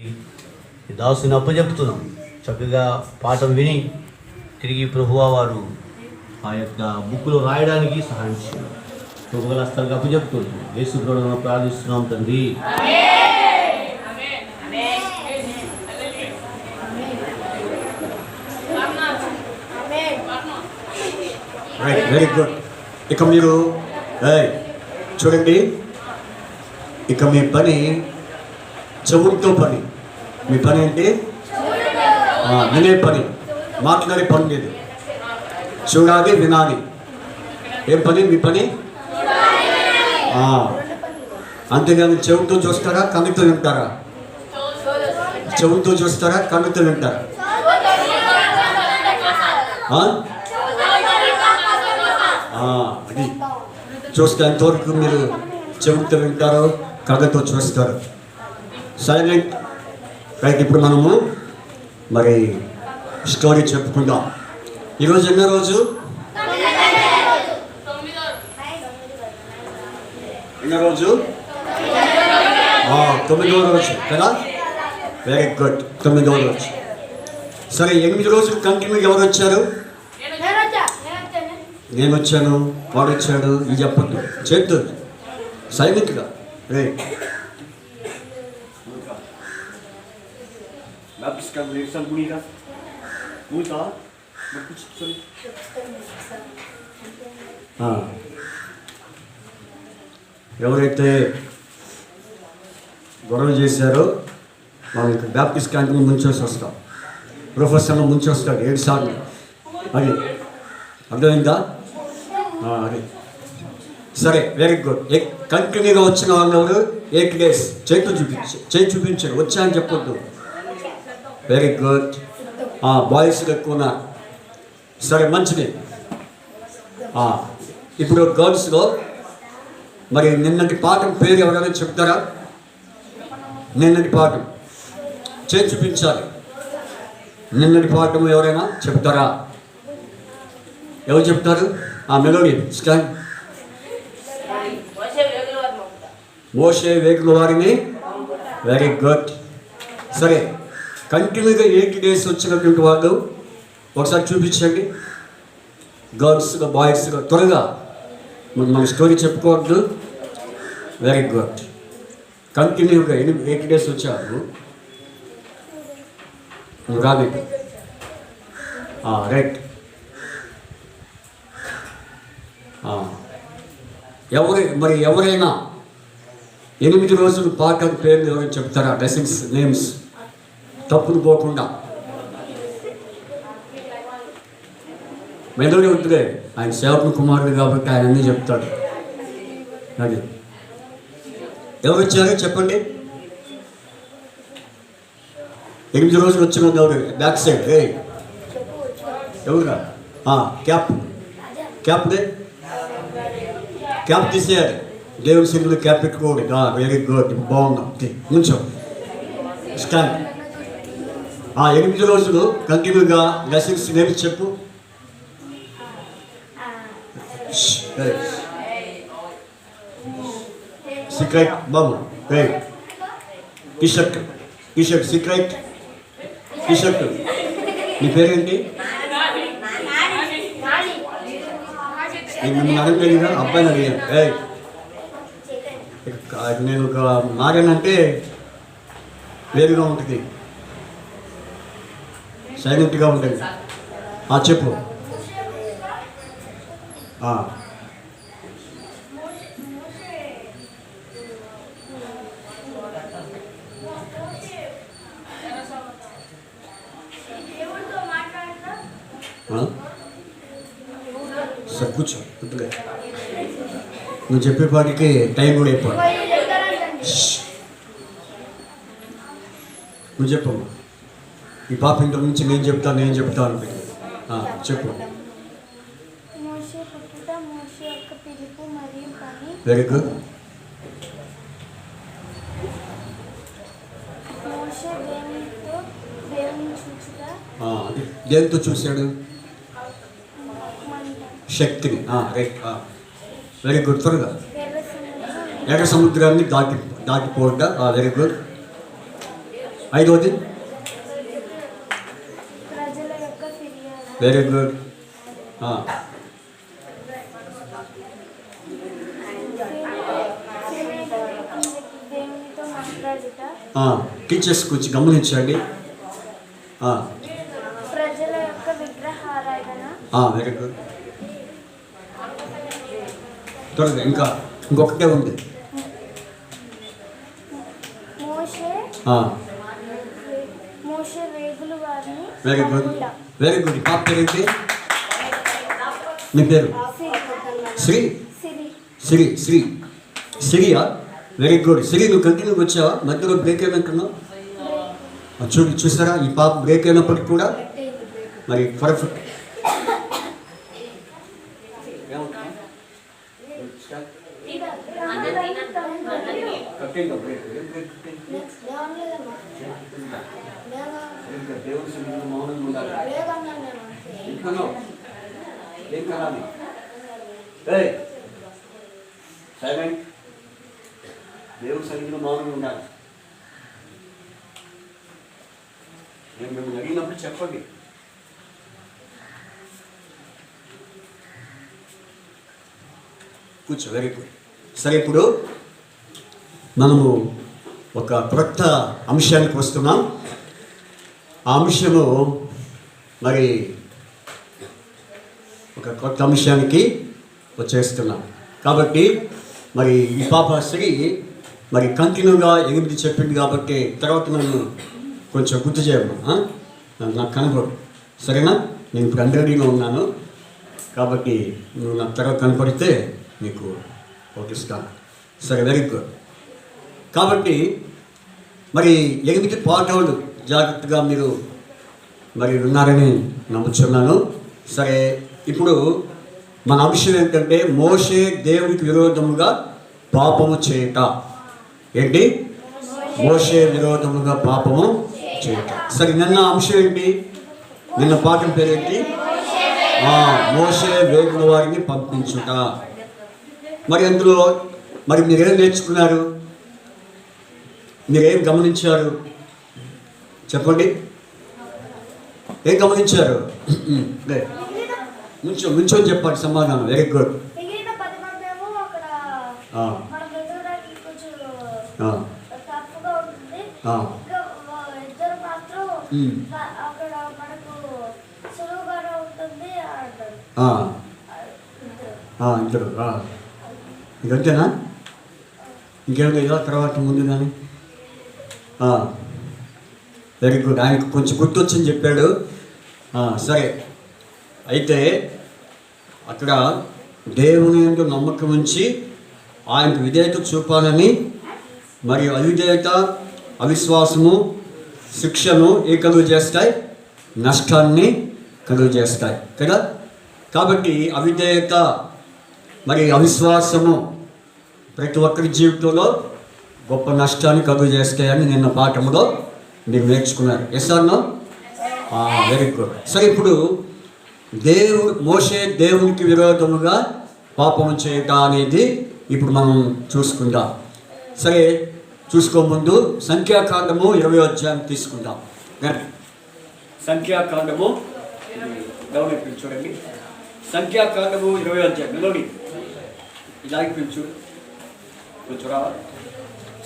ఈ దాసుని అప్పచెప్తున్నాం. చక్కగా పాఠం విని తిరిగి ప్రభువా వారు ఆ యొక్క బుక్లో రాయడానికి సహాయం చేయాలి. ప్రభువుల హస్తాలకు అప్పచెప్తున్నాం. యేసు ప్రభువును ప్రార్థిస్తున్నాం తండ్రి. Right, very good. ఇక మీరు చూడండి, ఇక మీ పని చెవులతో పని. మీ పని ఏంటి? వినే పని, మాట్లాడే పని లేదు. చూడాలి, వినాలి. ఏం పని మీ పని? అంతేగాని చెవులతో చూస్తారా, కన్నుతో వింటారా? చెవులతో చూస్తారా, కన్నుతో వింటారా? అది చూస్తే ఎంతవరకు మీరు చెవులతో వింటారో, కళ్ళతో చూస్తారు. సైలెంట్. రైట్, ఇప్పుడు మనము మరి స్టోరీ చెప్పుకుందాం. ఈరోజు ఎన్నో రోజు? ఎన్నో రోజు? 9వ రోజు కదా. వెరీ గుడ్, 9వ రోజు. సరే, 8 రోజులు కంటిన్యూ ఎవరు వచ్చారు? నేను వచ్చాను, వాడు వచ్చాడు, ఇది చెప్పద్దు. చేద్దు సైలెంట్గా. రైట్, ఎవరైతే గొడవ చేశారో వాళ్ళకి బ్యాప్టిస్ట్ క్యాంటీన్ ముంచేసి వస్తాం. ప్రొఫెసర్లు ముంచి వస్తాడు 7 సార్లు. అది అర్థమైందా? అది సరే, వెరీ గుడ్. కంటిన్యూగా వచ్చిన వాళ్ళు 8 days చేయి చూపించారు. వచ్చా అని చెప్పొద్దు. Very good. బాయ్స్ ఎక్కువ. సరే, మంచిది. ఇప్పుడు గర్ల్స్లో మరి నిన్నటి పాఠం పేరు ఎవరైనా చెప్తారా? నిన్నటి పాఠం చేయి చూపించాలి. నిన్నటి పాఠం ఎవరైనా చెప్తారా? ఎవరు చెప్తారు? Melody stand. మోషే వేగుల వారిని. Very good. సరే, కంటిన్యూగా 8 days వచ్చినటువంటి వాళ్ళు ఒకసారి చూపించండి. గర్ల్స్గా, బాయ్స్గా. త్వరగా మన స్టోరీ చెప్పుకోవద్దు. Very good. కంటిన్యూగా 8 days వచ్చారు. రాలేదు. రైట్. ఎవరైనా 8 రోజులు పాఠం పేర్లు ఎవరైనా చెప్తారా? డ్రెస్సింగ్స్ నేమ్స్ తప్పులు పోకుండా. మెదడు వద్దులే, ఆయన సేవకుని కుమారుడు కాబట్టి ఆయన అన్నీ చెప్తాడు. అది ఎవరు వచ్చారో చెప్పండి. 8 రోజులు వచ్చిన ఎవరు? Back side. ఎవరుగా? క్యాప్ తీసేయాలి. దేవుని సింగులు క్యాప్ పెట్టుకోండి. వెరీ గుడ్, బాగుంది. కొంచెం స్టాండ్. 8 రోజులు కంటిన్యూగా లెసన్స్ నేర్చి చెప్పు. సీక్రెట్ బాబు. T-shirt secret T-shirt. నీ పేరేంటి? మిమ్మల్ని అడగలేదుగా, అబ్బాయిని అడిగాను. నేను ఒక మారానంటే వేరుగా ఉంటుంది, సైలెంట్గా ఉంటుంది. చెప్పు. సార్ కూర్చో. కొద్దిగా నువ్వు చెప్పేపాటికి టైం కూడా అయిపోయింది. నువ్వు చెప్పమ్మా. ఈ పాప ఇంటి నుంచి నేను చెప్తాను అనుకుంది. చెప్పు. Very good. దేనితో చూశాడు? శక్తిని. Right, very good. త్వరగా ఎర్ర సముద్రాన్ని దాటిపోవట. Very good. ఐదవది ప్రజల యొక్క ఫిర్యాదు. Very good. దేవునితో మాట్లాడుట. టీచర్స్ కొంచెం గమనించండి. ప్రజల యొక్క విగ్రహారాధన. Very good. త్వరగా ఇంకొకటే ఉంది. మోషే వేగులు వారిని. Very good, very good. పాప పేరేంటి? మీ పేరు? శ్రీ. శ్రీ శ్రీ శ్రీయా? Very good. శ్రీ, నువ్వు కంటిన్యూగా వచ్చావా? మధ్యలో బ్రేక్ ఏమంటున్నావు? చూసారా, ఈ పాప బ్రేక్ అయినప్పటికి కూడా మరి పర్ఫెక్ట్. దేవుని సన్నిధిలో మౌనంగా ఉండాలి. నేను మిమ్మల్ని అడిగినప్పుడు చెప్పండి. కూర్చో. Very good. సరే, ఇప్పుడు మనము ఒక కొత్త అంశానికి వస్తున్నాం. ఆ అంశము మరి ఒక కొత్త అంశానికి వచ్చేస్తున్నాం. కాబట్టి మరి ఈ పాప శ్రీ మరి కంటిన్యూగా 8 చెప్పింది కాబట్టి తర్వాత నన్ను కొంచెం గుర్తు చేయమ్మా. నాకు కనపడు, సరేనా? నేను ఇప్పుడు అండర్డీలో ఉన్నాను కాబట్టి నువ్వు నాకు తర్వాత కనపడితే నీకు ఓకేస్తాను. సరే, వెరీ గుడ్. కాబట్టి మరి 8 పాఠాలు జాగ్రత్తగా మీరు మరి ఉన్నారని నమ్ముచున్నాను. సరే, ఇప్పుడు మన అంశం ఏంటంటే మోషే దేవునికి విరోధముగా పాపము చేయట. ఏంటి? మోషే విరోధముగా పాపము చేయట. సరే, నిన్న అంశం ఏంటి? నిన్న పాఠం పేరేంటి? మోషే వేగుల వారిని పంపించుట. మరి అందులో మరి మీరేం నేర్చుకున్నారు? మీరేం గమనించారు? చెప్పండి, ఏం గమనించారు? నుంచొని చెప్పండి సమాధానం. Very good. ఇద్దరు ఇంకంతేనా? ఇంకేమైనా ఇలా తర్వాత ముందు కానీ? Very good. ఆయనకు కొంచెం గుర్తొచ్చని చెప్పాడు. సరే, అయితే అక్కడ దేవుని యందు నమ్మకం ఉంచి ఆయనకు విధేయత చూపాలని, మరియు అవిధేయత, అవిశ్వాసము శిక్షను కలుగు చేస్తాయి, నష్టాన్ని కలుగు చేస్తాయి కదా. కాబట్టి అవిధేయత మరి అవిశ్వాసము ప్రతి ఒక్కరి జీవితంలో గొప్ప నష్టాన్ని కలుగు చేస్తాయని నిన్న పాఠంలో మీరు నేర్చుకున్నారు. Yes or no? Very good. సరే, ఇప్పుడు మోషే దేవునికి విరోధముగా పాపం చేయట అనేది ఇప్పుడు మనం చూసుకుందాం. సరే, చూసుకోముందు సంఖ్యాకాండము 20వ అధ్యాయం తీసుకుందాం. సంఖ్యాకాండము చూడండి. సంఖ్యాకాండము 20వ అధ్యాయం నిలబడి ఇలాగే పిలుచు కొంచెం రావాలి.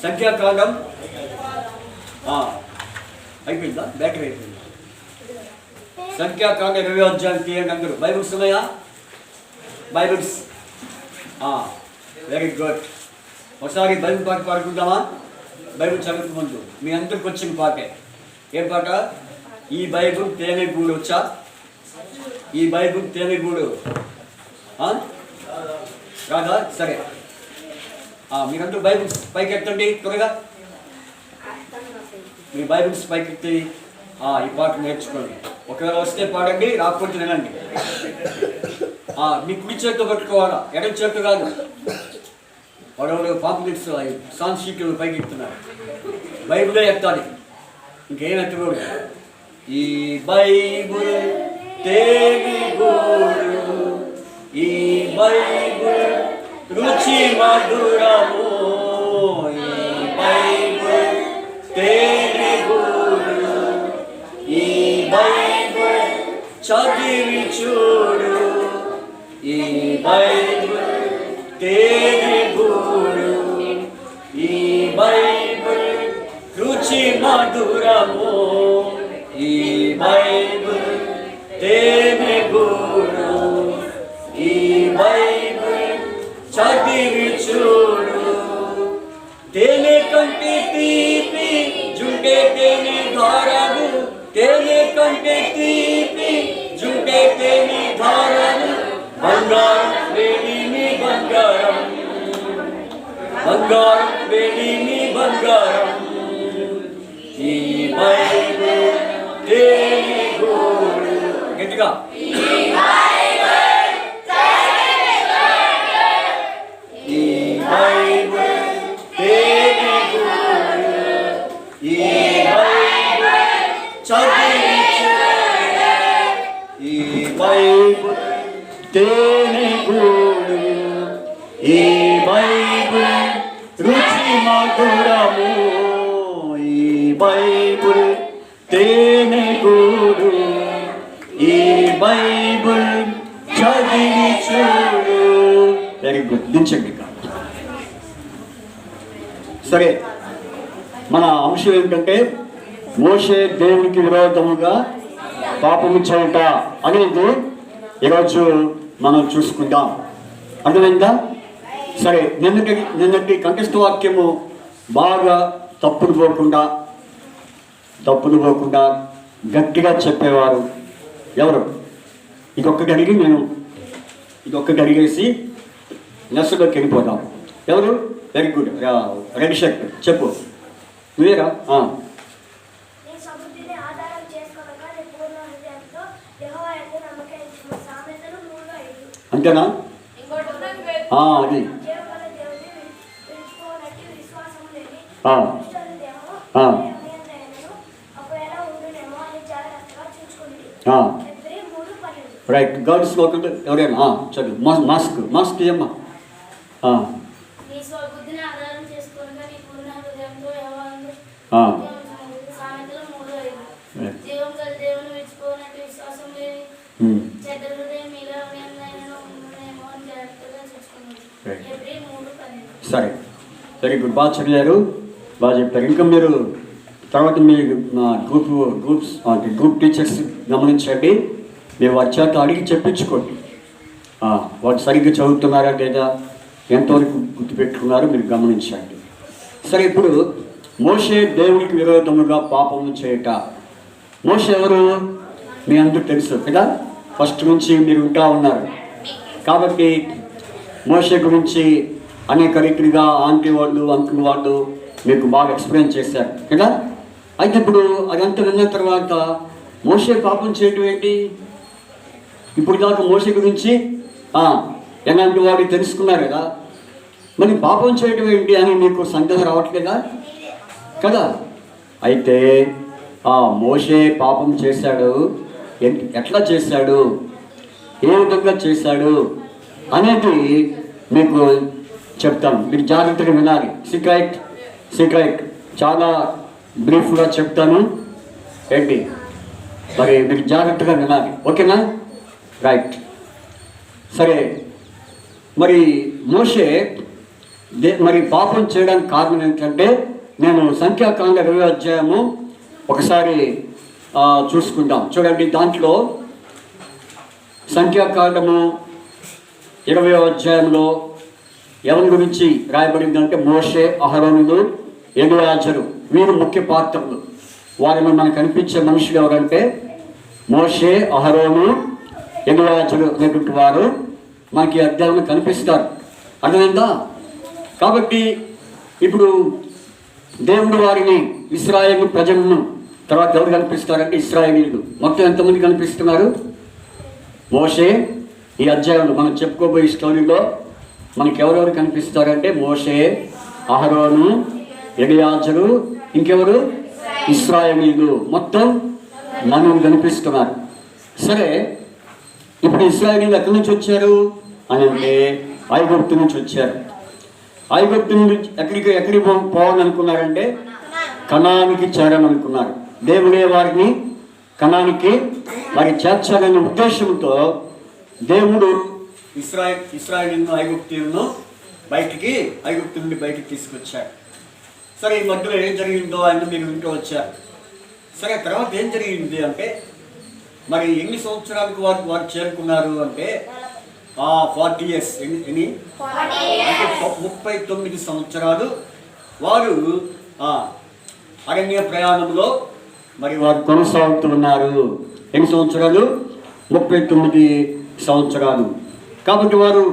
సంఖ్యాకాండం అయిపోయిందా? బ్యాటరీ అయిపోయింది. సంఖ్యాకాండం 20వ అధ్యాయం తీయండి అందరూ. బైబుల్స్ ఉన్నాయా? బైబుల్స్. Very good. ఒకసారి బైబుల్ పాట పాడుకుందామా? బైబుల్ చదువుకు ముందు మీ అందరికి వచ్చిన పాటే. ఏం పాట? ఈ బైబుల్ తేనెగూడు. వచ్చా? ఈ బైబుల్ తేనెగూడు రాదా? సరే, మీరందరూ బైబుల్స్ పైకి ఎత్తండి త్వరగా. మీ బైబుల్స్ పైకి ఎత్తి ఈ పాట నేర్చుకోండి. ఒకవేళ వస్తే పాడండి, రాకపోతే వినండి. మీ కుడి చేతితో పట్టుకోవాలా, ఎడం చేతితో కాదు. వాడు పాంప్లెట్స్ సాంగ్ షీట్లు పైకి ఎత్తున్నారు. బైబులే ఎత్తాలి, ఇంకేం ఎత్తకూడదు. ఈ బైబుల్ తేనెగూడు, ఈ బైబుల్ రుచి మధురము, ఈ బైబుల్ తేనెగూడు. మధురము ఈ బైబిల్ తేనె గూడు ఈ బైబిల్ చదివి చూడు తేనె కంటే తీపి జుంటే తేనె ధారము తేనె కంటే తీపి జుంటే తేనె ధారము బంగారం వేడిని బంగారం బంగారం వేడిని బంగారం ఈ బైబిల్ తేనె గూడు గట్టిగా ఈ బైబిల్ తేనె గూడు ఈ బైబిల్ చదివి ఈ బైబిల్ తేనె గూడు ఈ బైబిల్ రుచి మధురము ఈ బైబిల్ తేనె గూడు ఈ బైబిల్ చదివి చూడు. వెరీ గుడ్, దించండి. సరే, మన అంశం ఏంటంటే మోషే దేవునికి విరోధముగా పాపము చేయుట అనేది ఈరోజు మనం చూసుకుందాం. అర్థమైందా? సరే, నిన్నటి కంఠస్థ వాక్యము బాగా తప్పులు పోకుండా గట్టిగా చెప్పేవారు ఎవరు? ఇదొక్కటి అడిగి ఇదొక్కటి అడిగేసి నెస్సులోకి వెళ్ళిపోతాం. ఎవరు? వెరీ గుడ్, రెడ్ షర్ట్ చెప్పు. నువ్వేరా? అంతేనా? అది రైట్. గర్ల్స్ ఒకటి ఎవరైనా చదువు. మాస్క్ ఏమ్మా? సరే, వెరీ గుడ్, బాగా చదివారు, బాగా చెప్పారు. ఇంకా మీరు తర్వాత మీరు గ్రూప్ టీచర్స్ గమనించండి. మీరు వారి చేత అడిగి చెప్పించుకోండి. వాడు సరిగ్గా చదువుతున్నారా లేదా, ఎంతవరకు గుర్తుపెట్టుకున్నారో మీరు గమనించండి. సరే, ఇప్పుడు మోషే దేవుడికి విరోధముగా పాపము చేయుట. మోషే ఎవరు? మీ అందరికీ తెలుసు కదా, ఫస్ట్ నుంచి మీరు వింటా ఉన్నారు. కాబట్టి మోషే గురించి అనేక రీతిగా ఆంటీ వాళ్ళు, అంకుల్ వాళ్ళు మీకు బాగా ఎక్స్ప్లెయిన్ చేశారు కదా. అయితే ఇప్పుడు అదంతా విన్న తర్వాత మోషే పాపం చేయటం ఏంటి? ఇప్పుడు దాకా మోషే గురించి ఎలాంటి వాడు తెలుసుకున్నారు కదా, మరి పాపం చేయటం ఏంటి అని మీకు సందేహం రావట్లేదా కదా. అయితే మోషే పాపం చేశాడు, ఎట్లా చేశాడు, ఏ విధంగా చేశాడు అనేది మీకు చెప్తాను. మీరు జాగ్రత్తగా వినాలి. సీక్రెట్ చాలా బ్రీఫ్గా చెప్తాను ఏంటి, మరి మీరు జాగ్రత్తగా వినాలి. ఓకేనా? రైట్. సరే, మరి మోషే మరి పాపం చేయడానికి కారణం ఏంటంటే, నేను సంఖ్యాకాండ 20వ అధ్యాయము ఒకసారి చూసుకుందాం. చూడండి, దాంట్లో సంఖ్యాకాండము 20వ అధ్యాయంలో ఎవరి గురించి రాయబడిందంటే మోషే, అహరోనులు, ఎలియాజరు, వీరు ముఖ్య పాత్రలు. వారిని మనకు కనిపించే మనుషులు ఎవరంటే మోషే, అహరోను, ఎలియాజరు అనేటువంటి వారు మనకి అధ్యాయంలో కనిపిస్తారు. అర్థమైందా? కాబట్టి ఇప్పుడు దేవుడు వారిని, ఇశ్రాయేలు ప్రజలను, తర్వాత ఎవరు కనిపిస్తారంటే ఇశ్రాయేలీలు. మొత్తం ఎంతమంది కనిపిస్తున్నారు? మోషే, ఈ అధ్యాయంలో మనం చెప్పుకోబోయే స్టోరీలో మనకి ఎవరెవరు కనిపిస్తారంటే మోషే, అహరోను, ఎలియాజరు, ఇంకెవరు? ఇశ్రాయేలీలు. మొత్తం నలుగురు కనిపిస్తున్నారు. సరే, ఇప్పుడు ఇశ్రాయేలీలు ఎక్కడి నుంచి వచ్చారు అని అంటే ఐగుప్తు నుంచి వచ్చారు. ఐగుప్తు నుండి ఎక్కడికి పోవాలనుకున్నారంటే కనానికి చేరాలనుకున్నారు. దేవుడే వారిని కనానికి వారి చేర్చాలనే ఉద్దేశంతో దేవుడు ఇశ్రాయేలును, ఐగుప్తీయులను ఐగుప్తు నుండి బయటికి తీసుకొచ్చాడు. సరే ఈ మధ్యలో ఏం జరిగిందో ఆయన మీరు వింటూ వచ్చారు. సరే తర్వాత ఏం జరిగింది అంటే మరి ఎన్ని సంవత్సరాలకు వారు చేరుకున్నారు అంటే 40 years. ఎన్ని అంటే 39 సంవత్సరాలు వారు అరణ్య ప్రయాణంలో మరి వారు కొనసాగుతున్నారు. ఎన్ని సంవత్సరాలు? 39 సంవత్సరాలు. కాబట్టి వారు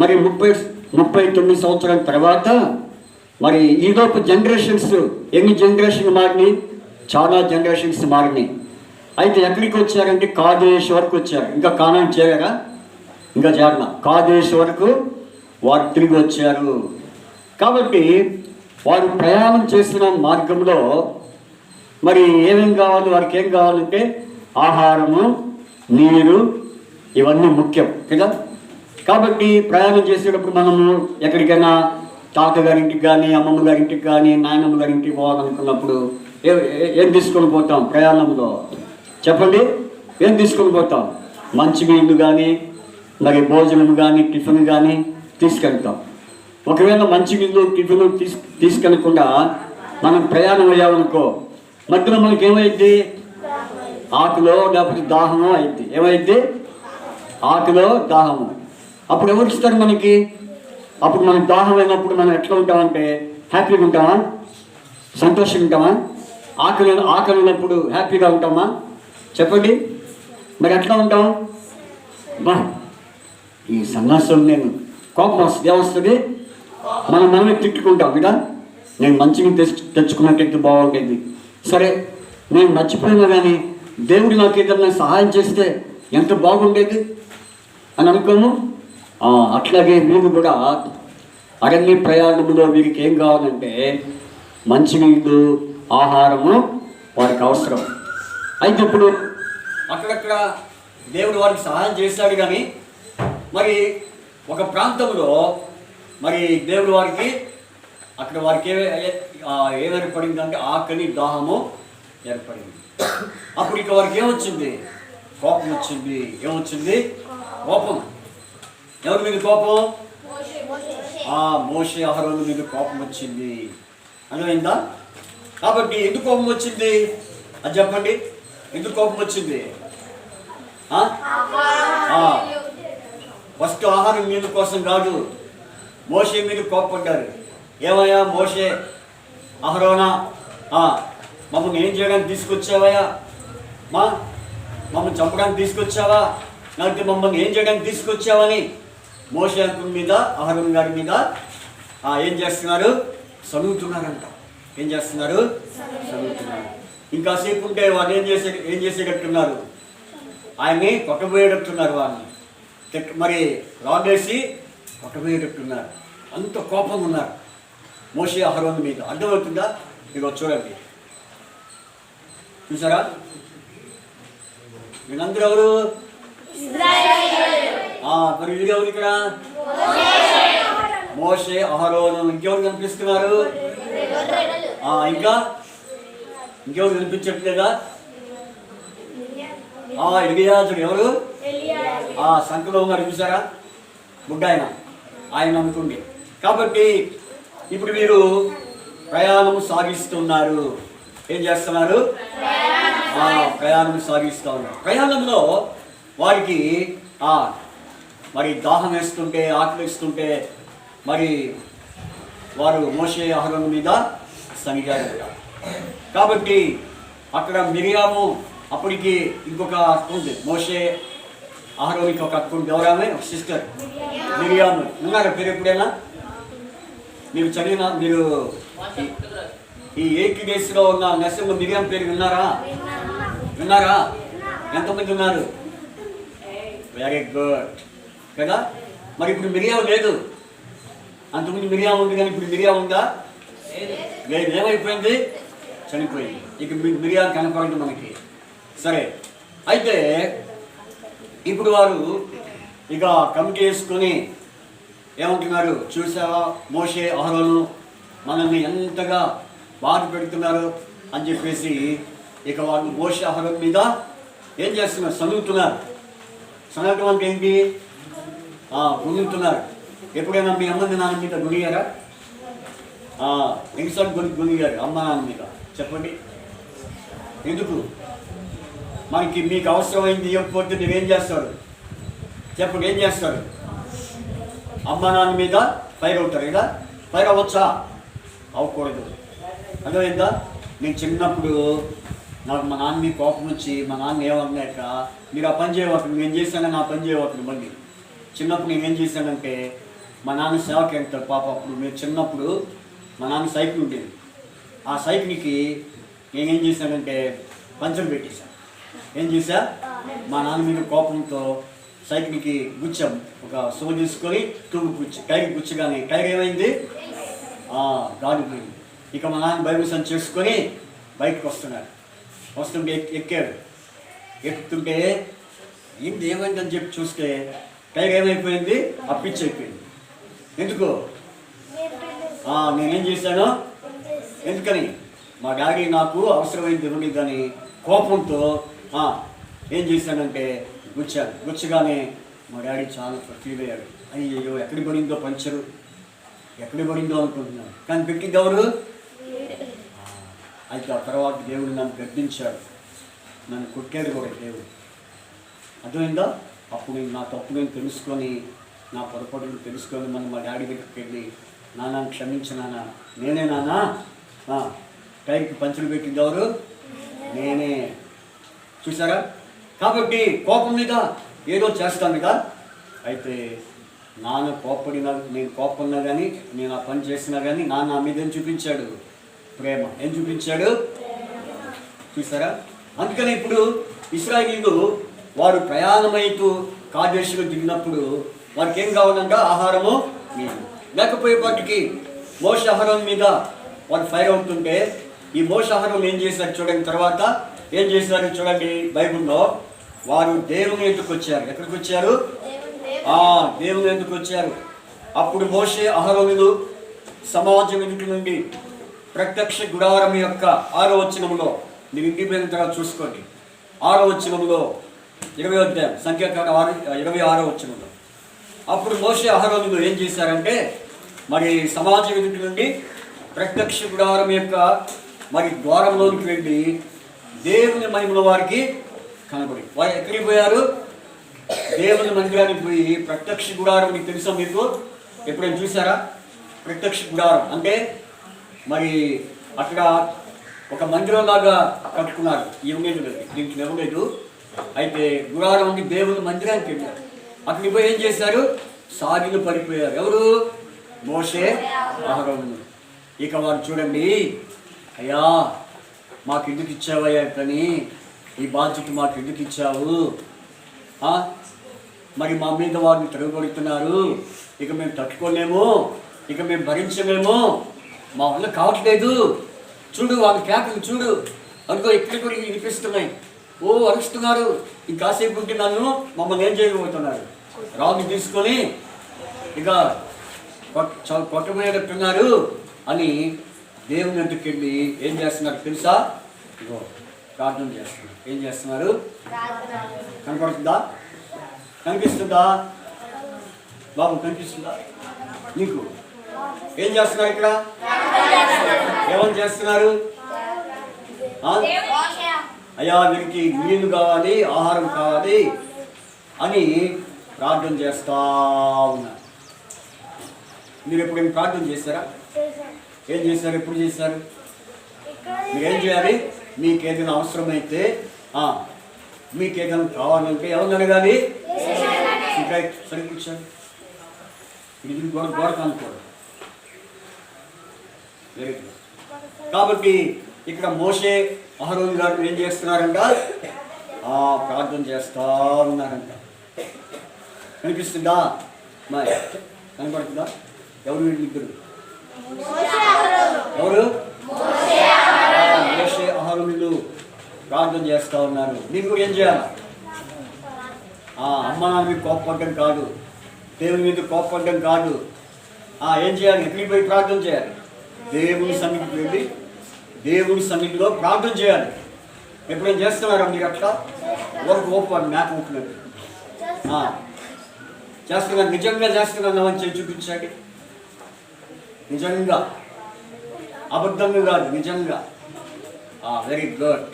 మరి 39 సంవత్సరాల తర్వాత మరి ఈలోపు జనరేషన్స్ ఎన్ని జనరేషన్ మారినాయి? చాలా జనరేషన్స్ మారినాయి. అయితే ఎక్కడికి వచ్చారంటే కాదేశ్ వరకు వచ్చారు. ఇంకా కానాన్ చేరారా? ఇంకా చేరనా? కాదేశ్ వరకు వారు తిరిగి వచ్చారు. కాబట్టి వారు ప్రయాణం చేసిన మార్గంలో మరి ఏమేం కావాలి? వారికి ఏం కావాలంటే ఆహారము, నీరు, ఇవన్నీ ముఖ్యం కదా. కాబట్టి ప్రయాణం చేసేటప్పుడు మనము ఎక్కడికైనా తాతగారింటికి కానీ, అమ్మమ్మ గారింటికి కానీ, నాయనమ్మ గారింటికి పోవాలనుకున్నప్పుడు ఏం తీసుకొని పోతాం? ప్రయాణంలో చెప్పండి, ఏం తీసుకొని పోతాం? మంచినీళ్ళు కానీ, మరి భోజనం కానీ, టిఫిన్ కానీ తీసుకెళ్తాం. ఒకవేళ మంచినీళ్ళు, టిఫిన్ తీసుకెళ్ళకుండా మనం ప్రయాణం అయ్యామనుకో, మధ్యలో మనకి ఏమైంది? ఆకులో లేకపోతే దాహమో అయింది. ఏమైంది? ఆకులో దాహము. అప్పుడు ఎవరు ఇస్తారు మనకి? అప్పుడు మనకు దాహం అయినప్పుడు మనం ఎట్లా ఉంటామంటే హ్యాపీగా ఉంటామా? సంతోషంగా ఉంటామా? ఆకలి ఉన్నప్పుడు హ్యాపీగా ఉంటామా? చెప్పండి, మరి ఎట్లా ఉంటాం? బా ఈ సన్నాసం నేను కోపం వస్తుంది. ఏమొస్తుంది? మనమే తిట్టుకుంటాం కదా. నేను మంచిగా తెచ్చుకున్నట్టయితే బాగుంటుంది. సరే నేను మర్చిపోయినా కానీ దేవుడు నాకు ఏదైనా సహాయం చేస్తే ఎంత బాగుండేది అని అనుకోము. అట్లాగే మీరు కూడా అరణ్య ప్రయాణంలో వీరికి ఏం కావాలంటే మంచినీళ్ళు, ఆహారము వారికి అవసరం. అయితే ఇప్పుడు అక్కడక్కడ దేవుడు వారికి సహాయం చేశాడు. కానీ మరి ఒక ప్రాంతంలో మరి దేవుడు వారికి అక్కడ వారికి ఏర్పడింది అంటే ఆకలి, దాహము ఏర్పడింది. అప్పుడు ఇక వారికి ఏమొచ్చింది? కోపం వచ్చింది. ఏమొచ్చింది? కోపం. ఎవరి మీద కోపం? మోషే అహరోను మీద కోపం వచ్చింది. అర్థమైందా? కాబట్టి ఎందుకు కోపం వచ్చింది అది చెప్పండి. ఎందుకు కోపం వచ్చింది? ఫస్ట్ ఆహారం మీద కోసం కాదు, మోషే మీద కోపడ్డారు. ఏమయ్యా మోషే, అహరోనా, మమ్మల్ని ఏం చేయడానికి తీసుకొచ్చావయ్యా? మమ్మల్ని చంపడానికి తీసుకొచ్చావా? లేకపోతే మమ్మల్ని ఏం చేయడానికి తీసుకొచ్చావని మోషే అంకుల్ మీద, అహరోన్ గారి మీద ఏం చేస్తున్నారు? చదువుతున్నారంట. ఏం చేస్తున్నారు? చదువుతున్నారు. ఇంకా సేపు ఉంటే వాళ్ళు ఏం చేసేటట్టున్నారు? ఆయన్ని కొట్టబోయేటట్టున్నారు. వాళ్ళని మరి రాడేసి కొట్టబోయేటట్టున్నారు. అంత కోపం ఉన్నారు మోషే అహరోన్ మీద. అర్థమవుతుందా? ఇక చూడండి, చూసారా? వీళ్ళందరూ ఎవరు? మరి వీరెవరు ఇక్కడ? మోషే, అహరోను. ఇంకెవరు కనిపిస్తున్నారు? ఇంకెవరు కనిపించట్లేదా? ఎలియాజరు. ఎవరు? సంఖలో ఉన్నారు, చూసారా? బుడ్డాయన, ఆయన అనుకోండి. కాబట్టి ఇప్పుడు వీరు ప్రయాణం సాగిస్తున్నారు. ఏం చేస్తున్నారు? ప్రయాణం సాగిస్తూ ఉన్నారు. ప్రయాణంలో వారికి మరి దాహం వేస్తుంటే, ఆకలి వేస్తుంటే మరి వారు మోషే అహరోను మీద సనిగారు. కాబట్టి అక్కడ మిరియాము, అప్పటికి ఇంకొక అక్క ఉంది, మోషే అహరోనికి ఒక అక్క ఉంది. ఎవరామే? ఒక సిస్టర్ మిరియాము. ఉన్నారా పేరు ఎప్పుడైనా? మీరు చదివిన, మీరు ఈ 8 daysలో ఉన్న నెసంలో మిరియాం పేరు విన్నారా? ఎంతమంది ఉన్నారు? వెరీ గుడ్ కదా. మరి ఇప్పుడు మిరియాం లేదు. అంతకుముందు మిరియాం ఉంది, కానీ ఇప్పుడు మిరియాం ఉందా? లేదు. ఏమైపోయింది? చనిపోయింది. ఇక మిరియాం కనపడదు మనకి. సరే, అయితే ఇప్పుడు వారు ఇక కమిటీ వేసుకొని ఏమంటున్నారు? చూసావా మోషే అహరోను మనల్ని ఎంతగా బాధ పెడుతున్నారు అని చెప్పేసి ఇక వాళ్ళు మోషే అహరోను మీద ఏం చేస్తున్నారు? సనుగుతున్నారు. సనగటం అంటే ఏంటి? గుణుగుతున్నారు. ఎప్పుడైనా మీ అమ్మని నాన్న మీద గుణియారా? ఎన్నిసార్లు గొనిగారు అమ్మ నాన్న మీద చెప్పండి? ఎందుకు? మనకి మీకు అవసరమైంది ఇవ్వకపోతే మీరేం చేస్తారు చెప్పండి? ఏం చేస్తారు? అమ్మ నాన్న మీద ఫైర్ అవుతారు కదా? ఫైర్ అవ్వచ్చా? అవ్వకూడదు. అర్థమైందా? నేను చిన్నప్పుడు నాకు మా నాన్న మీద కోపం వచ్చి మా నాన్న ఏమన్నాక మీరు ఆ పని చేయవద్దు, నేను చేశానని ఆ పని చేయవద్దు. మళ్ళీ చిన్నప్పుడు నేను ఏం చేశానంటే మా నాన్న సేవకి వెళ్తాడు పాప. అప్పుడు మీరు చిన్నప్పుడు మా నాన్న సైకిల్ ఉండేది. ఆ సైకిల్కి నేనేం చేశానంటే పంచర్ పెట్టేశాను. ఏం చేశా? మా నాన్న మీద కోపంతో సైకిల్కి గుచ్చాం. ఒక సో తీసుకొని టూబు గుచ్చి టైర్ గుచ్చగానే టైర్ ఏమైంది? గాడిపోయింది. ఇక మా నాన్న బైబిల్ సంచి చేసుకొని బయటకు వస్తున్నాడు. వస్తుంటే ఎక్కాడు. ఎక్కుతుంటే ఏంటి ఏమైందని చెప్పి చూస్తే టైర్ ఏమైపోయింది? పిచ్చి అయిపోయింది. ఎందుకు? నేనేం చేశాను? ఎందుకని? మా డాడీ నాకు అవసరమైంది ఇవ్వలేదని కోపంతో ఏం చేశానంటే గుచ్చాను. గుచ్చగానే మా డాడీ చాలా ఫీల్ అయ్యాడు. అయ్యో ఎక్కడికి పడిందో పంచరు, ఎక్కడికి పడిందో అనుకుంటున్నాను. కానీ పెట్టింది ఎవరు? అయితే ఆ తర్వాత దేవుడు నన్ను గద్దించాడు, నన్ను కొట్టాడు కూడా దేవుడు. అర్థమైందా? అప్పుడు నా తప్పు నేను తెలుసుకొని నా పొరపాటును తెలుసుకొని మనం మా డాడీ దగ్గరికి వెళ్ళి నాన్న క్షమించు నాన్న, నేనే నాన్న టైర్కి పంచులు పెట్టింది ఎవరు? నేనే. చూసారా? కాబట్టి కోపం మీద ఏదో చేస్తాను కదా. అయితే నాన్న కోప్పడినా నేను కోపడినా కానీ నేను ఆ పని చేసినా కానీ నాన్న నా మీద ఏం చూపించాడు? ప్రేమ. ఏం చూపించాడు? చూసారా? అందుకని ఇప్పుడు ఇశ్రాయేలీయులు వారు ప్రయాణమైతూ కాదేశులో దిగినప్పుడు వారికి ఏం కావాలంట? ఆహారము, నీరు. లేకపోయేపాటికి మోషే ఆహారం మీద వారు ఫైర్ అవుతుంటే ఈ మోషే ఆహారం ఏం చేశారు చూడండి. తర్వాత ఏం చేశారు చూడండి బైబిల్లో. వారు దేవుని ఎదుకు వచ్చారు. ఎక్కడికి వచ్చారు? దేవుని ఎదుకు వచ్చారు. అప్పుడు మోషే అహరోనులు సమాజం ఎదుటి నుండి ప్రత్యక్ష గుడారం యొక్క 6వ వచనంలో, మీరు ఇంటికి పోయిన తర్వాత చూసుకోండి, 6వ వచనంలో 20వ అధ్యాయం సంఖ్యాకాండ 26వ వచనంలో. అప్పుడు మోషే అహరోనులు ఏం చేశారంటే మరి సమాజం ఎదుటి నుండి ప్రత్యక్ష గుడారం యొక్క మరి ద్వారంలోనికి వెళ్ళి దేవుని మహిమల వారికి కనబడి వారు ఎక్కడికి పోయారు? దేవుని మందిరానికి పోయి ప్రత్యక్ష గుడారం. మీకు తెలుసా? మీకు ఎప్పుడైనా చూసారా? ప్రత్యక్ష గుడారం అంటే మరి అక్కడ ఒక మందిరం లాగా కట్టుకున్నారు. ఇవ్వలేదు, దీనికి ఇవ్వలేదు. అయితే గుడారం అంటే దేవుని మందిరానికి వెళ్ళారు. అక్కడికి పోయి ఏం చేశారు? సాగిలు పడిపోయారు. ఎవరు? మోషే అహరోను. ఇక వారు చూడండి, అయ్యా మాకు ఎందుకు ఇచ్చావయ్యా పని, ఈ బాధ్యత మాకు ఎందుకు ఇచ్చావు? మరి మా మీద వారిని తిరగబడుతున్నారు, ఇక మేము తట్టుకోలేము, ఇక మేము భరించలేము, మా వల్ల కావట్లేదు. చూడు వాళ్ళ కేకలు చూడు, అనుకో ఎక్కడికి కూడా వినిపిస్తున్నాయి. అరుస్తున్నారు. ఇంకాసేపు ఉంటే నన్ను మమ్మల్ని ఏం చేయబోతున్నారు? రాళ్ళు తీసుకొని ఇక కొట్టబోయేటట్టున్నారు అని దేవుని దగ్గరికి వెళ్ళి ఏం చేస్తున్నారు తెలుసా? ఇగో ప్రార్థన చేస్తున్నారు. ఏం చేస్తున్నారు? కనపడుతుందా? కనిపిస్తుందా బాబు? కనిపిస్తుందా నీకు? ఏం చేస్తున్నారు ఇక్కడ? ఏమని చేస్తున్నారు? అయ్యా వీరికి నీళ్ళు కావాలి, ఆహారం కావాలి అని ప్రార్థన చేస్తా ఉన్నారు. మీరు ఎప్పుడేం ప్రార్థన చేశారా? ఏం చేశారు? ఎప్పుడు చేశారు? మీరేం చేయాలి? మీకేదైనా అవసరమైతే, మీకేదైనా కావాలంటే ఎవరిని అడగాలి? ఇంకా సరిపించారు. ఇది గోడ కానుకోవడం. Very good. కాబట్టి ఇక్కడ మోషే అహరోను గారు ఏం చేస్తున్నారంట? ప్రార్థన చేస్తా ఉన్నారంట. కనిపిస్తుందా? మరి కనపడుతుందా? ఎవరు వీళ్ళిద్దరు? ఎవరు? మోషే అహరోనులు ప్రార్థన చేస్తూ ఉన్నారు. మీరు కూడా ఏం చేయాలి? అమ్మ నాన్న మీద కోప్పడడం కాదు, దేవుని మీద కోప్పడడం కాదు. ఏం చేయాలి? ఎక్కడికి పోయి ప్రార్థన చేయాలి? దేవుని సన్నిధికి వెళ్ళి దేవుని సన్నిధిలో ప్రార్థన చేయాలి. ఎప్పుడేం చేస్తున్నారా మీరు అట్లా? వరకు ఓపాడు మ్యాప్ ఓపినట్టు చేస్తున్నారు. నిజంగా చేస్తున్నాను అని చేసి చూపించండి. నిజంగా అబద్ధంగా కాదు, నిజంగా. Very good.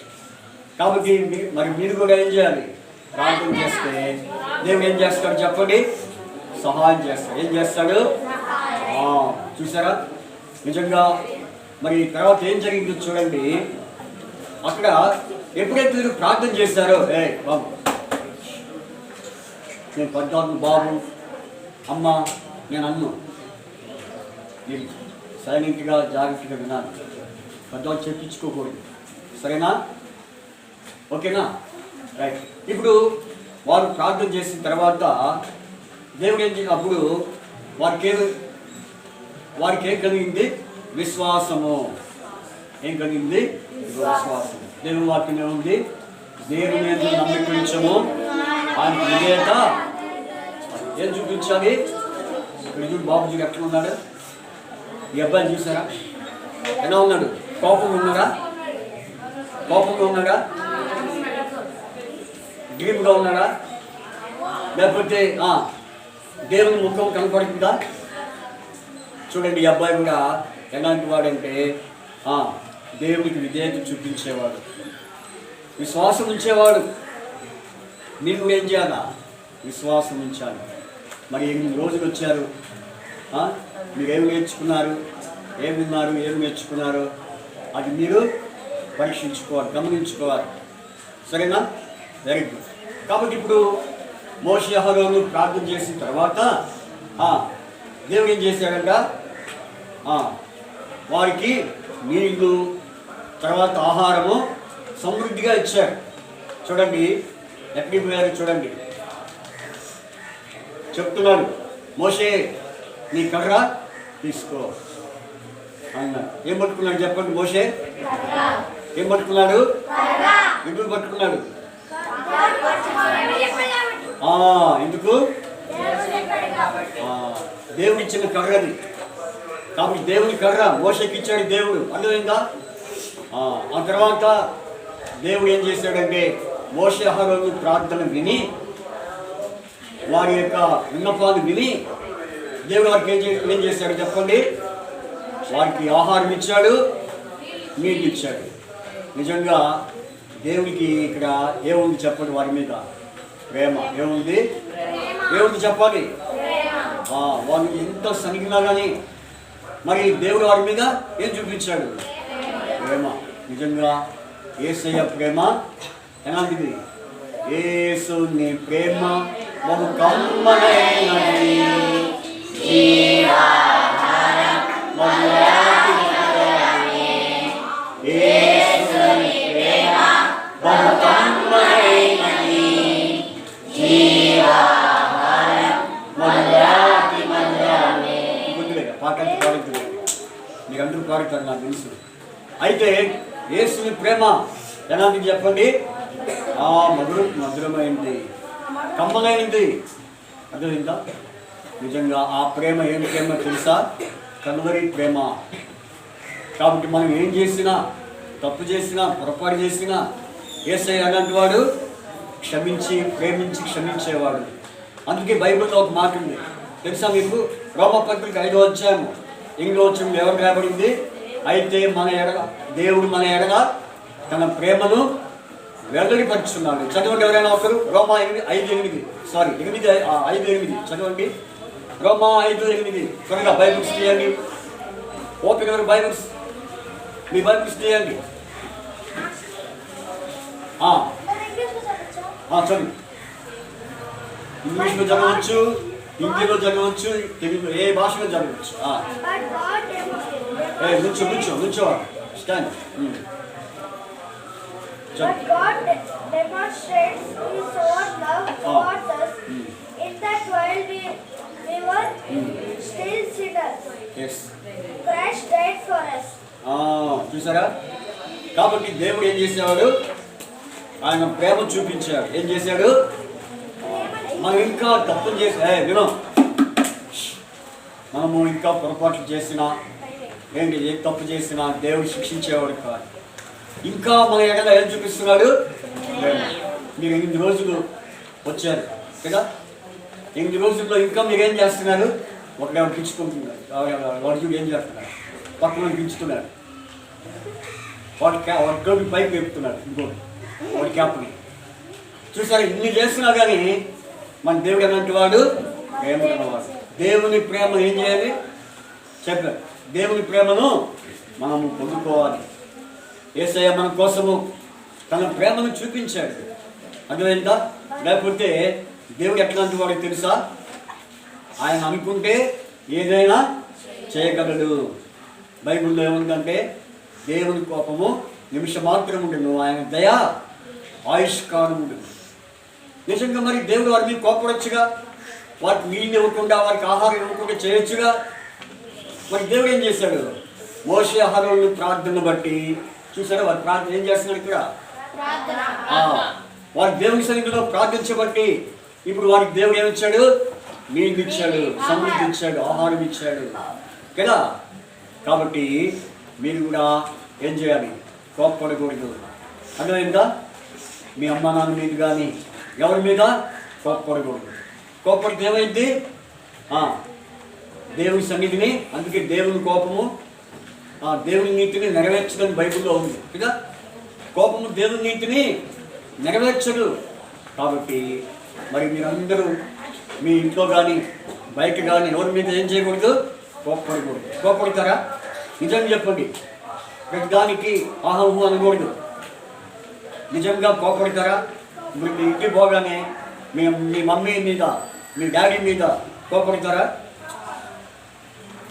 కాబట్టి మరి మీరు కూడా ఏం చేయాలి? ప్రార్థన చేస్తే దేవుడు ఏం చేస్తాడు చెప్పండి? సహాయం చేస్తాడు. ఏం చేస్తాడు? చూసారా? నిజంగా మరి తర్వాత ఏం జరిగిందో చూడండి. అక్కడ ఎప్పుడైతే మీరు ప్రార్థన చేశారో, బాబు నేను పద్నాలుగు బాబు అమ్మ నేను అన్ను, మీరు సైలెంట్గా జాగ్రత్తగా వినాలి, పెద్దవాళ్ళు చెప్పించుకోకూడదు, సరేనా? ఓకేనా? రైట్. ఇప్పుడు వారు ప్రార్థన చేసిన తర్వాత దేవుడు ఏం చేసినప్పుడు వారికి ఏం కలిగింది? విశ్వాసము. ఏం కలిగింది? విశ్వాసం. దేవుని వాక్యం ఏముంది? దేవుని యందు నమ్మిక ఉంచము, ఆయన విధేయత ఏం చూపించాలి? ఇక్కడ చూడు బాబుజీ ఎట్లా ఉన్నాడు? ఈ అబ్బాయిని చూసారా ఎలా ఉన్నాడు? కోపంగా ఉన్నాడా? డ్రీమ్గా ఉన్నాడా? లేకపోతే దేవుని ముఖం కనపడుతుందా? చూడండి, ఈ అబ్బాయి కూడా ఎలాంటి వాడంటే దేవుడికి విధేయత చూపించేవాడు, విశ్వాసం ఉంచేవాడు. మీరు ఏం చేయాలా? విశ్వాసం ఉంచాలి. మరి 8 రోజులు వచ్చారు, మీరు ఏమి నేర్చుకున్నారు, ఏమి విన్నారు, ఏమి నేర్చుకున్నారు, అది మీరు పరీక్షించుకోవాలి, గమనించుకోవాలి, సరేనా? Very good. కాబట్టి ఇప్పుడు మోషే అహరోను ప్రార్థన చేసిన తర్వాత దేవుడు ఏం చేశాడంట? వారికి నీళ్లు, తర్వాత ఆహారము సమృద్ధిగా ఇచ్చాడు. చూడండి ఎక్కడికి పోయారు చూడండి. చెప్తున్నాడు, మోషే నీ కర్ర తీసుకో అన్నాడు. ఏం పట్టుకున్నాడు చెప్పండి? మోషే ఏం పట్టుకున్నాడు? ఎందుకు పట్టుకున్నాడు? ఎందుకు? దేవుడు ఇచ్చిన కర్రది. కాబట్టి దేవుని కర్ర మోషేకి ఇచ్చాడు దేవుడు, అర్థమైందా? ఆ తర్వాత దేవుడు ఏం చేశాడంటే మోషే అహరోను ప్రార్థన విని, వారి యొక్క విన్నపాన్ని విని దేవుడు వారికి ఏం చేశాడు చెప్పండి? వారికి ఆహారం ఇచ్చాడు, నీళ్ళు ఇచ్చాడు. నిజంగా దేవుడికి ఇక్కడ ఏముంది చెప్పండి? వారి మీద ప్రేమ. ఏముంది చెప్పాలి? వాళ్ళు ఎంత సనిగినా కానీ మరి దేవుడు వారి మీద ఏం చూపించాడు? ప్రేమ. నిజంగా యేసయ్య ప్రేమ ఎలాంటిది? యేసు నీ ప్రేమ బహు కమ్మనైనది, పాటలు పాడుతుంది, మీకు అందరూ పాడుతారు నాకు తెలుసు. అయితే యేసుని ప్రేమ ఎలాంటిది చెప్పండి? మధురమైంది, కమ్మనైంది, అర్థమైందా? నిజంగా ఆ ప్రేమ ఏం ప్రేమ తెలుసా? కల్వరి ప్రేమ. కాబట్టి మనం ఏం చేసినా, తప్పు చేసినా, పొరపాటు చేసినా యేసయ్య అలాంటి వాడు క్షమించి, ప్రేమించి క్షమించేవాడు. అందుకే బైబిల్లో ఒక మాట ఉంది తెలుసా మీకు? రోమపత్రిక 5వ అధ్యాయం 8వ వచనంలో ఎవరు రాబడింది? అయితే దేవుడు మన ఎడల తన ప్రేమను వెల్లడిపరుచున్నాడు. చదవండి ఎవరైనా ఒకరు. రోమా 5:8 చదవండి. రోమా 5:8 త్వరగా బైబిల్స్ తీయండి. ఓపిక ఎవరు బైబిల్స్, మీ బైబిల్స్ తీయండి. చదువు. ఇంగ్లీష్లో చదవచ్చు, హిందీలో చదవచ్చు, తెలుగు ఏ భాషలో చదవచ్చు. నుంచో stand. But God demonstrates His own love towards us in that while we were still sinners, Christ died for us. చూసారా? కాబట్టి దేవుడు ఏం చేసేవాడు? ఆయన ప్రేమ చూపించాడు. ఏం చేశాడు? మనం ఇంకా తప్పులు మనము ఇంకా పొరపాట్లు చేసినా ఏ తప్పు చేసినా దేవుడు శిక్షించేవాడు కాదు. ఇంకా మన ఎడల ఏం చూపిస్తున్నాడు? మీరు 8 రోజులు వచ్చారు కదా, 8 రోజుల్లో ఇంకా మీరు ఏం చేస్తున్నారు? ఒకడేమో పిచ్చుకుంటున్నారు, వాడు ఏం చేస్తున్నారు? పక్కన పిచ్చుతున్నారు. వాడి గోపి పైకి చెప్తున్నాడు ఇంకోటి వాడి క్యాప్ని చూసారు. ఇన్ని చేస్తున్నా కానీ మన దేవుడు ఎలాంటి వాడు, ప్రేమ ఉన్నవాడు. దేవుని ప్రేమ ఏం చేయాలి చెప్పారు. దేవుని ప్రేమను మనము పొందుకోవాలి. యేసయ్య మన కోసము తన ప్రేమను చూపించాడు. అర్థమైందా? లేకపోతే దేవుడు ఎట్లాంటి వాడు తెలుసా? ఆయన అనుకుంటే ఏదైనా చేయగలడు. బైబిల్లో ఏముందంటే దేవుని కోపము నిమిషం మాత్రం ఉండను, ఆయన దయ ఆయుష్కాలం ఉండదు. నిజంగా మరి దేవుడు వారిని కోపడొచ్చుగా, వారికి నీళ్ళు ఇవ్వకుండా, వారికి ఆహారం ఇవ్వకుండా చేయొచ్చుగా. మరి దేవుడు ఏం చేశాడు? మోషే అహరోను ప్రార్థన బట్టి చూసారా, వారి ప్రార్థన ఏం చేస్తున్నాడు ఇక్కడ? వారి దేవుని సన్నిధిలో ప్రార్థించబట్టి ఇప్పుడు వారికి దేవుడు ఏమిచ్చాడు? నీళ్ళు ఇచ్చాడు, సమృద్ధి ఇచ్చాడు, ఆహారం ఇచ్చాడు కదా. కాబట్టి మీరు కూడా ఏం చేయాలి? కోప్పడకూడదు. అర్థమైందా? మీ అమ్మ నాన్న మీద కానీ ఎవరి మీద కోప్పడకూడదు. కోప్పడితే ఏమైంది? దేవుని సన్నిధిని, అందుకే దేవుని కోపము దేవుని నీతిని నెరవేర్చదని బైబిల్లో ఉంది కదా. కోపము దేవుని నీతిని నెరవేర్చదు. కాబట్టి మరి మీరందరూ మీ ఇంట్లో కానీ బయట కానీ ఎవరి మీద ఏం చేయకూడదు? కోప్పడకూడదు. కోప్పడతారా? నిజంగా చెప్పండి. ప్రతిదానికి ఆహం అనకూడదు. నిజంగా కోప్పడతారా? ఇప్పుడు మీ ఇంటికి పోగానే మీ మమ్మీ మీద, మీ డాడీ మీద కోప్పడతారా?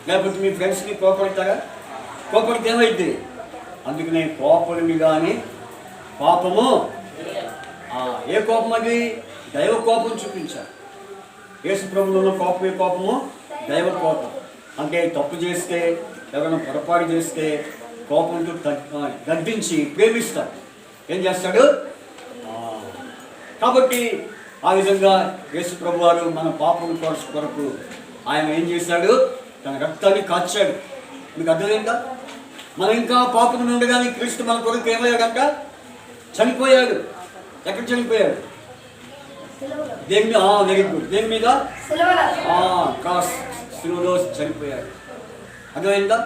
లేకపోతే మీ ఫ్రెండ్స్ని కోప్పడతారా? కోప్పడితే ఏమైంది? అందుకనే కోపడిని కానీ పాపము. ఏ కోపం అది? దైవ కోపం చూపించారు. యేసు ప్రభువులో కోపం ఏ కోపము? దైవ కోపం. అంటే తప్పు చేస్తే, ఎవరైనా పొరపాటు చేస్తే కోపంతో గద్దించి ప్రేమిస్తాడు. ఏం చేస్తాడు? కాబట్టి ఆ విధంగా యేసు ప్రభు వారు మన పాపం కొరకు ఆయన ఏం చేశాడు? తన రక్తాన్ని కాచాడు. మీకు అర్థమైందా? మనం ఇంకా పాపం ఉండగానే క్రీస్తు మన కొరకు ఏమయ్యాడంట? చనిపోయాడు. ఎక్కడ చనిపోయాడు? దేని మీద? Very good. దేని మీద? క్రాస్, శిలువలో చనిపోయాడు. అర్థమైందా?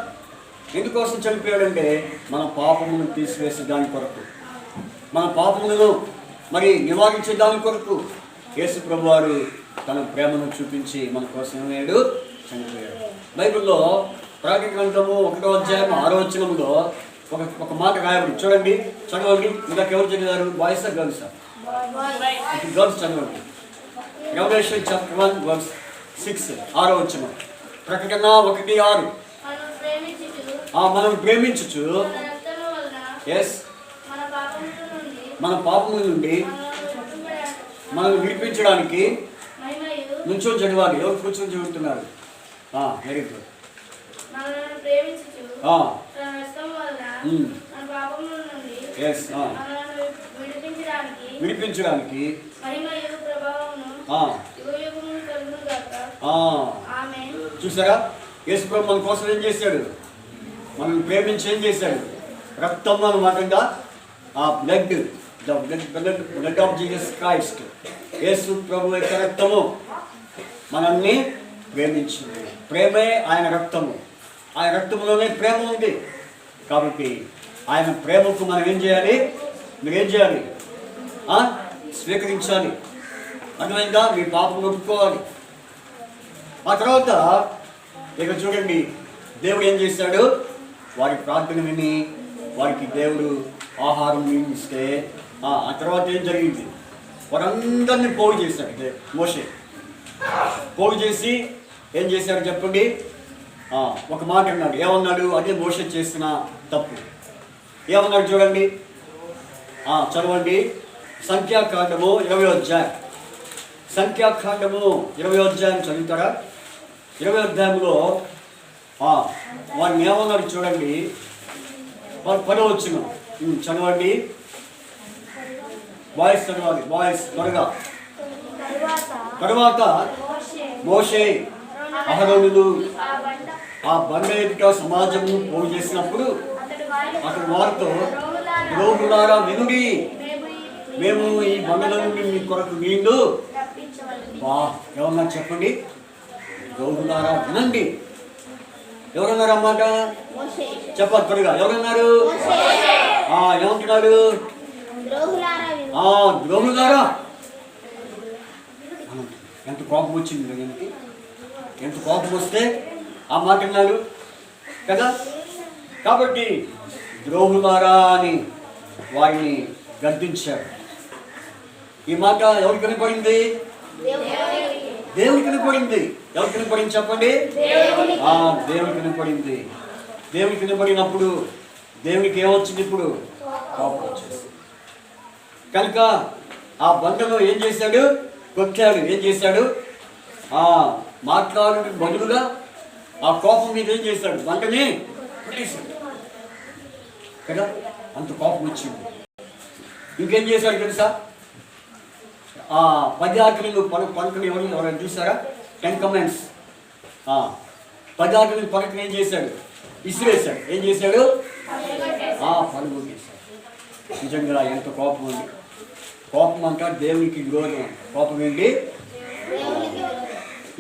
ఎందుకోసం చనిపోయాడంటే మన పాపములను తీసివేసే దాని కొరకు, మన పాపములను మరి నివారించే దాని కొరకు యేసు ప్రభు వారు తన ప్రేమను చూపించి మన కోసం ఏమయ్యాడు? చనిపోయాడు. బైబిల్లో ప్రకటన గ్రంథము 1వ అధ్యాయం 6వ వచనంలో ఒక మాట రాయబడి చూడండి, చదవండి. ఇంకా ఎవరు చదివారు? Boys girls? గర్ల్స్ చదవండి. రెవల్యూషన్ చాప్టర్ 1 verse 6 6వ వచనం. ప్రకటన 1:6. మనం ప్రేమించుచు మన పాపముల నుండి మనం విడిపించడానికి నుంచొని చదవాలి. ఎవరు కూర్చొని చదువుతున్నారు? Very good. విడిపించడానికి చూసారా? యేసు ప్రభు మన కోసం ఏం చేశాడు? మనం ప్రేమించి ఏం చేశాడు? రక్తం అనమాట. బ్లడ్ ఆఫ్ జీసస్ క్రైస్ట్, యేసు ప్రభు యొక్క రక్తము మనల్ని ప్రేమించింది. ప్రేమే ఆయన రక్తము. ఆయన రక్తంలోనే ప్రేమ ఉంది. కాబట్టి ఆయన ప్రేమకు మనం ఏం చేయాలి? మీరేం చేయాలి? స్వీకరించాలి. అర్థమైందా? మీ పాపం ఒప్పుకోవాలి. ఆ తర్వాత ఇక చూడండి, దేవుడు ఏం చేశాడు? వారి ప్రార్థన విని వారికి దేవుడు ఆహారం ఇస్తే ఆ తర్వాత ఏం జరిగింది? వారందరినీ పోగు చేశాడు మోషే. పోగు చేసి ఏం చేశాడు చెప్పండి? ఒక మాట అన్నాడు. ఏమన్నాడు? అదే మోషే చేసిన తప్పు. ఏమన్నాడు చూడండి, చదవండి. సంఖ్యాకాండము 20వ అధ్యాయం. సంఖ్యాకాండము 20వ అధ్యాయం చదువుతారా? 20వ అధ్యాయంలో వారిని ఏమన్నాడు చూడండి. 10వ వచనం చదవండి. బాయ్స్ చదవాలి. బాయ్స్ త్వరగా. తరువాత మోషే అహరోనులు ఆ బండ ఎదుట సమాజము పోగు చేసినప్పుడు అతడు వారితో, ద్రోహులారా వినుడి, మేము ఈ బండల నుండి మీ కొరకు నీళ్లు ఏమన్నా చెప్పండి. ద్రోహులారా వినండి. ఎవరన్నారు అన్నమాట? చెప్పాలి త్వరగా. ఎవరన్నారు? ఏమంటున్నాడు? ద్రోహులారా. ఎంత కోపం వచ్చింది ఆయనకి. ఎంత కోపం వస్తే ఆ మాట అన్నాడు కదా. కాబట్టి ద్రోహులారా అని వారిని గద్దించారు. ఈ మాట ఎవరికి వినపడింది? దేవునికి వినపడింది. ఎవరికి వినపడింది చెప్పండి? దేవునికి వినపడింది. దేవునికి వినపడినప్పుడు దేవునికి ఏమొచ్చింది? ఇప్పుడు కోపం వచ్చేసి కనుక ఆ బండలో ఏం చేశాడు? కొట్టాడు. ఏం చేశాడు? మాట్లాడు బదులుగా ఆ కోపం మీద ఏం చేశాడు? బండని కొట్టేశాడు కదా. అంత కోపం వచ్చింది. ఇంకేం చేశాడు తెలుసా? 10 ఆజ్ఞలు పలుకుని ఎవరైనా చూసారా? 10 కమాండ్స్. 10 ఆజ్ఞలు పలుకుని ఏం చేశాడు? విసిరేశాడు. ఏం చేశాడు? పలుగు చేశాడు. నిజంగా ఎంత కోపం ఉంది. కోపం అంట దేవునికి విరోధం. కోపం ఏంటి?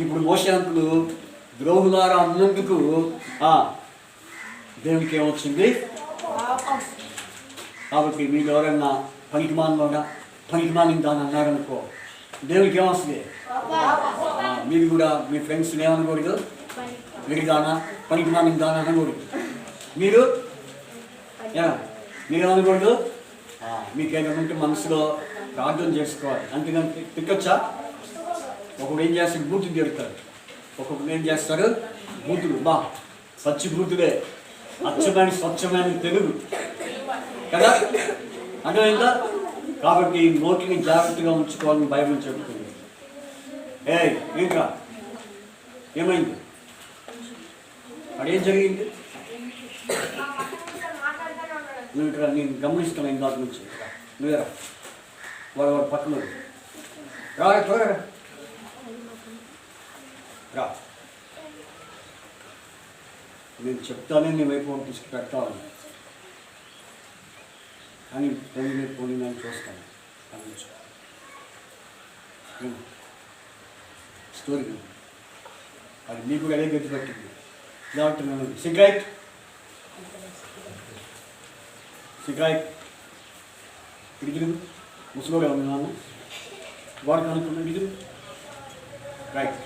ఇప్పుడు మోషే అంకులు ద్రోహులారా అన్నందుకు దేవునికి ఏమొచ్చింది? కాబట్టి మీరు ఎవరన్నా పనికిమాలిన దాన్ని అన్నారనుకో, దేవునికి ఏమొస్తుంది? మీరు కూడా మీ ఫ్రెండ్స్ ఏమనకూడదు? విడిదానా పనికిమాలిన దాని అనకూడదు. మీరేమనకూడదు? మీకేమైనా ఉంటే మనసులో ప్రార్థన చేసుకోవాలి. అంతేగాని తిట్టొచ్చా? ఒకడు ఏం చేస్తాడు? బూతులు తిడతాడు. ఒక్కొక్కడు ఏం చేస్తాడు? బూతులు. పచ్చి బూతులే. అచ్చమైన స్వచ్ఛమైన తెలుగు కదా. అర్థమైందా? కాబట్టి నోటిని జాగ్రత్తగా ఉంచుకోవాలని బైబిల్ చెబుతుంది. ఏంట్రా ఏమైంది? అదేం జరిగింది? నువ్వు ఇక్కడ నేను గమనిస్తున్నాను దాని నుంచి. నువ్వేరా వాడు పక్కన రా త్వరగా రా. నేను చెప్తానే నీ వైపు తీసుకుపెట్టాలని, కానీ పోనీ నేను చూస్తాను. స్టోరీ అది మీకు అదే గట్టి పట్టింది. ఇలా అంటున్నాను. సిగరెట్ ఇడిగిరు ముసలోడు ఉన్నాను. వాడు కనుక్కున్నాడు. ఇడిగిరు రైట్.